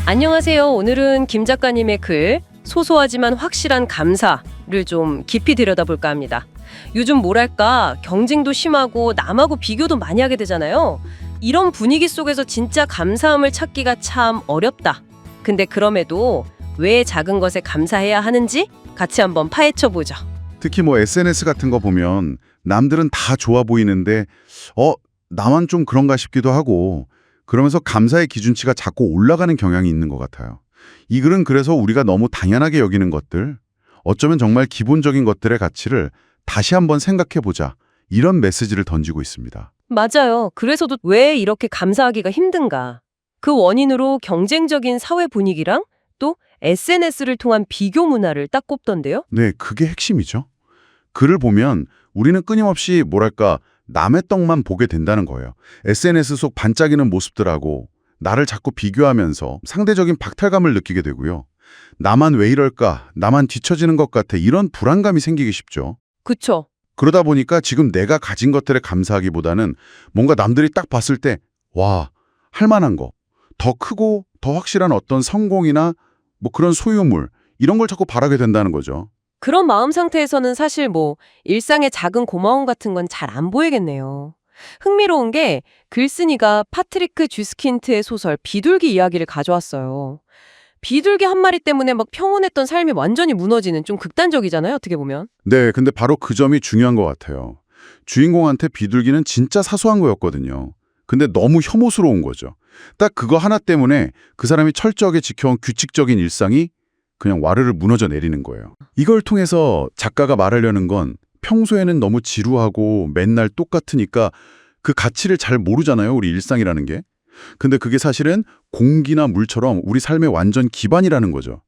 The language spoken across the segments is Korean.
안녕하세요. 오늘은 김 작가님의 글 소소하지만 확실한 감사를 좀 깊이 들여다볼까 합니다. 요즘 뭐랄까 경쟁도 심하고 남하고 비교도 많이 하게 되잖아요. 이런 분위기 속에서 진짜 감사함을 찾기가 참 어렵다. 근데 그럼에도 왜 작은 것에 감사해야 하는지 같이 한번 파헤쳐 보죠. 특히 SNS 같은 거 보면 남들은 다 좋아 보이는데 나만 좀 그런가 싶기도 하고 그러면서 감사의 기준치가 자꾸 올라가는 경향이 있는 것 같아요. 이 글은 그래서 우리가 너무 당연하게 여기는 것들, 어쩌면 정말 기본적인 것들의 가치를 다시 한번 생각해보자 이런 메시지를 던지고 있습니다. 맞아요. 그래서도 왜 이렇게 감사하기가 힘든가? 그 원인으로 경쟁적인 사회 분위기랑 또 SNS를 통한 비교 문화를 딱 꼽던데요. 네, 그게 핵심이죠. 글을 보면 우리는 끊임없이 남의 떡만 보게 된다는 거예요. SNS 속 반짝이는 모습들하고 나를 자꾸 비교하면서 상대적인 박탈감을 느끼게 되고요. 나만 왜 이럴까? 나만 뒤처지는 것 같아. 이런 불안감이 생기기 쉽죠. 그쵸? 그러다 보니까 지금 내가 가진 것들에 감사하기보다는 뭔가 남들이 딱 봤을 때 와, 할 만한 거, 더 크고 더 확실한 어떤 성공이나 그런 소유물 이런 걸 자꾸 바라게 된다는 거죠. 그런 마음 상태에서는 사실 일상의 작은 고마움 같은 건 잘 안 보이겠네요. 흥미로운 게 글쓴이가 파트리크 쥐스킨트의 소설 비둘기 이야기를 가져왔어요. 비둘기 한 마리 때문에 평온했던 삶이 완전히 무너지는 좀 극단적이잖아요, 어떻게 보면. 네, 근데 바로 그 점이 중요한 것 같아요. 주인공한테 비둘기는 진짜 사소한 거였거든요. 근데 너무 혐오스러운 거죠. 딱 그거 하나 때문에 그 사람이 철저하게 지켜온 규칙적인 일상이 그냥 와르르 무너져 내리는 거예요. 이걸 통해서 작가가 말하려는 건 평소에는 너무 지루하고 맨날 똑같으니까 그 가치를 잘 모르잖아요, 우리 일상이라는 게. 근데 그게 사실은 공기나 물처럼 우리 삶의 완전 기반이라는 거죠.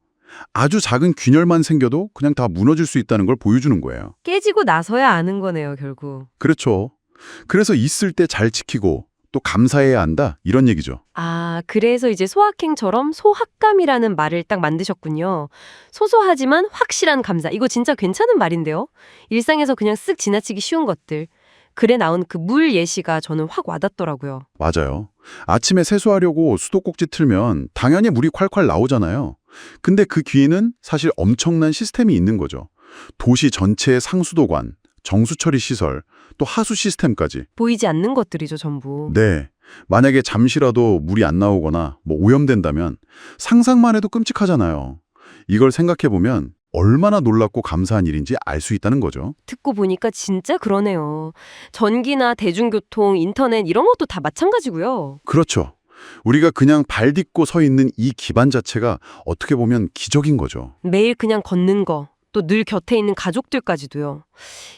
아주 작은 균열만 생겨도 그냥 다 무너질 수 있다는 걸 보여주는 거예요. 깨지고 나서야 아는 거네요, 결국. 그렇죠. 그래서 있을 때 잘 지키고 또 감사해야 한다, 이런 얘기죠. 아, 그래서 이제 소확행처럼 소확감이라는 말을 딱 만드셨군요. 소소하지만 확실한 감사. 이거 진짜 괜찮은 말인데요. 일상에서 그냥 쓱 지나치기 쉬운 것들. 글에 나온 그 물 예시가 저는 확 와닿더라고요. 맞아요. 아침에 세수하려고 수도꼭지 틀면 당연히 물이 콸콸 나오잖아요. 근데 그 뒤에는 사실 엄청난 시스템이 있는 거죠. 도시 전체의 상수도관, 정수처리 시설, 또 하수 시스템까지. 보이지 않는 것들이죠, 전부. 네. 만약에 잠시라도 물이 안 나오거나 오염된다면 상상만 해도 끔찍하잖아요. 이걸 생각해보면 얼마나 놀랍고 감사한 일인지 알 수 있다는 거죠. 듣고 보니까 진짜 그러네요. 전기나 대중교통, 인터넷 이런 것도 다 마찬가지고요. 그렇죠. 우리가 그냥 발 딛고 서 있는 이 기반 자체가 어떻게 보면 기적인 거죠. 매일 그냥 걷는 거, 또 늘 곁에 있는 가족들까지도요.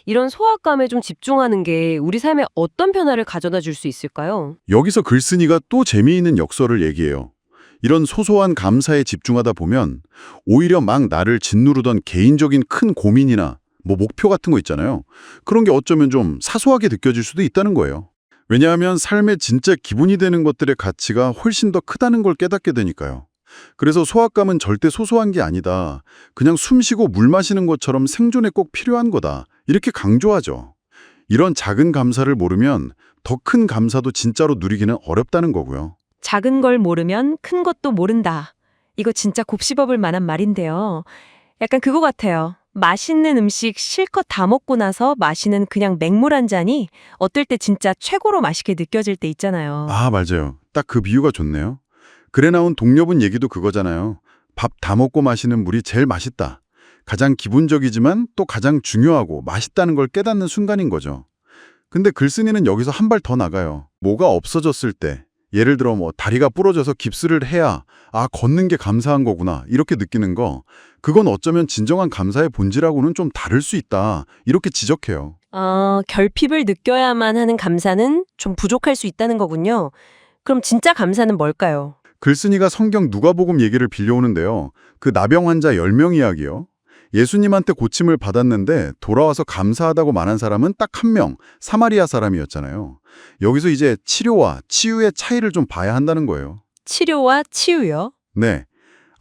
이런 소확감에 좀 집중하는 게 우리 삶에 어떤 변화를 가져다 줄 수 있을까요? 여기서 글쓴이가 또 재미있는 역설을 얘기해요. 이런 소소한 감사에 집중하다 보면 오히려 막 나를 짓누르던 개인적인 큰 고민이나 목표 같은 거 있잖아요. 그런 게 어쩌면 좀 사소하게 느껴질 수도 있다는 거예요. 왜냐하면 삶의 진짜 기본이 되는 것들의 가치가 훨씬 더 크다는 걸 깨닫게 되니까요. 그래서 소확감은 절대 소소한 게 아니다. 그냥 숨 쉬고 물 마시는 것처럼 생존에 꼭 필요한 거다. 이렇게 강조하죠. 이런 작은 감사를 모르면 더 큰 감사도 진짜로 누리기는 어렵다는 거고요. 작은 걸 모르면 큰 것도 모른다. 이거 진짜 곱씹어볼 만한 말인데요. 약간 그거 같아요. 맛있는 음식 실컷 다 먹고 나서 마시는 그냥 맹물 한 잔이 어떨 때 진짜 최고로 맛있게 느껴질 때 있잖아요. 아, 맞아요. 딱 그 비유가 좋네요. 글에 나온 동료분 얘기도 그거잖아요. 밥 다 먹고 마시는 물이 제일 맛있다. 가장 기본적이지만 또 가장 중요하고 맛있다는 걸 깨닫는 순간인 거죠. 근데 글쓴이는 여기서 한 발 더 나가요. 뭐가 없어졌을 때, 예를 들어 다리가 부러져서 깁스를 해야 걷는 게 감사한 거구나 이렇게 느끼는 거, 그건 어쩌면 진정한 감사의 본질하고는 좀 다를 수 있다 이렇게 지적해요. 결핍을 느껴야만 하는 감사는 좀 부족할 수 있다는 거군요. 그럼 진짜 감사는 뭘까요? 글쓴이가 성경 누가복음 얘기를 빌려오는데요. 그 나병 환자 10명 이야기요. 예수님한테 고침을 받았는데 돌아와서 감사하다고 말한 사람은 딱 한 명, 사마리아 사람이었잖아요. 여기서 이제 치료와 치유의 차이를 좀 봐야 한다는 거예요. 치료와 치유요? 네.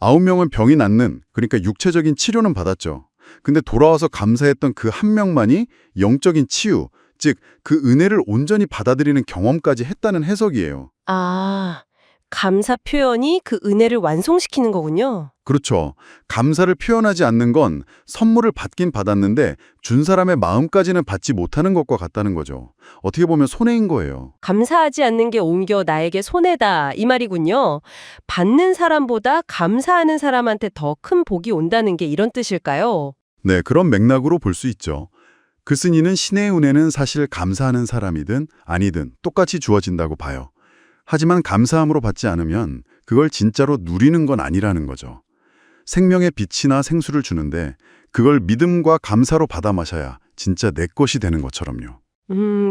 9명은 병이 낫는, 그러니까 육체적인 치료는 받았죠. 근데 돌아와서 감사했던 그 한 명만이 영적인 치유, 즉 그 은혜를 온전히 받아들이는 경험까지 했다는 해석이에요. 아, 감사 표현이 그 은혜를 완성시키는 거군요. 그렇죠. 감사를 표현하지 않는 건 선물을 받긴 받았는데 준 사람의 마음까지는 받지 못하는 것과 같다는 거죠. 어떻게 보면 손해인 거예요. 감사하지 않는 게 오히려 나에게 손해다 이 말이군요. 받는 사람보다 감사하는 사람한테 더 큰 복이 온다는 게 이런 뜻일까요? 네, 그런 맥락으로 볼 수 있죠. 글쓴이는 신의 은혜는 사실 감사하는 사람이든 아니든 똑같이 주어진다고 봐요. 하지만 감사함으로 받지 않으면 그걸 진짜로 누리는 건 아니라는 거죠. 생명의 빛이나 생수를 주는데 그걸 믿음과 감사로 받아 마셔야 진짜 내 것이 되는 것처럼요.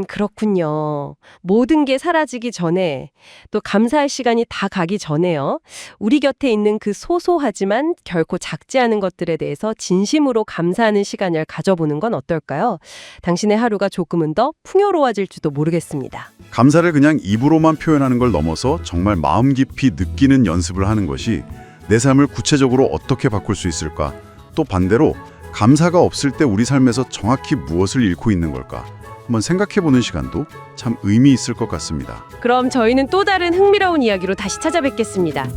그렇군요. 모든 게 사라지기 전에 또 감사할 시간이 다 가기 전에요. 우리 곁에 있는 그 소소하지만 결코 작지 않은 것들에 대해서 진심으로 감사하는 시간을 가져보는 건 어떨까요? 당신의 하루가 조금은 더 풍요로워질지도 모르겠습니다. 감사를 그냥 입으로만 표현하는 걸 넘어서 정말 마음 깊이 느끼는 연습을 하는 것이 내 삶을 구체적으로 어떻게 바꿀 수 있을까? 또 반대로 감사가 없을 때 우리 삶에서 정확히 무엇을 잃고 있는 걸까? 한번 생각해보는 시간도 참 의미 있을 것 같습니다. 그럼 저희는 또 다른 흥미로운 이야기로 다시 찾아뵙겠습니다.